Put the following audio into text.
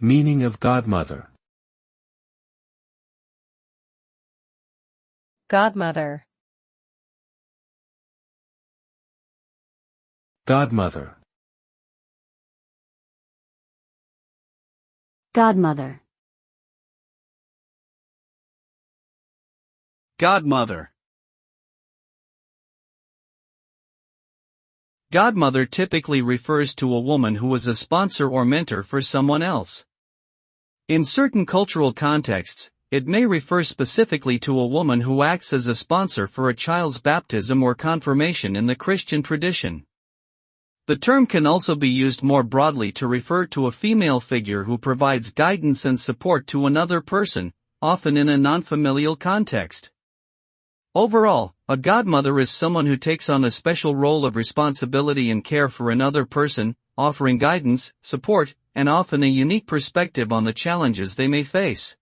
Meaning of godmother. Godmother. Godmother. Godmother. Godmother. Godmother typically refers to a woman who is a sponsor or mentor for someone else. In certain cultural contexts, it may refer specifically to a woman who acts as a sponsor for a child's baptism or confirmation in the Christian tradition. The term can also be used more broadly to refer to a female figure who provides guidance and support to another person, often in a non-familial context. Overall, a godmother is someone who takes on a special role of responsibility and care for another person, offering guidance, support, and often a unique perspective on the challenges they may face.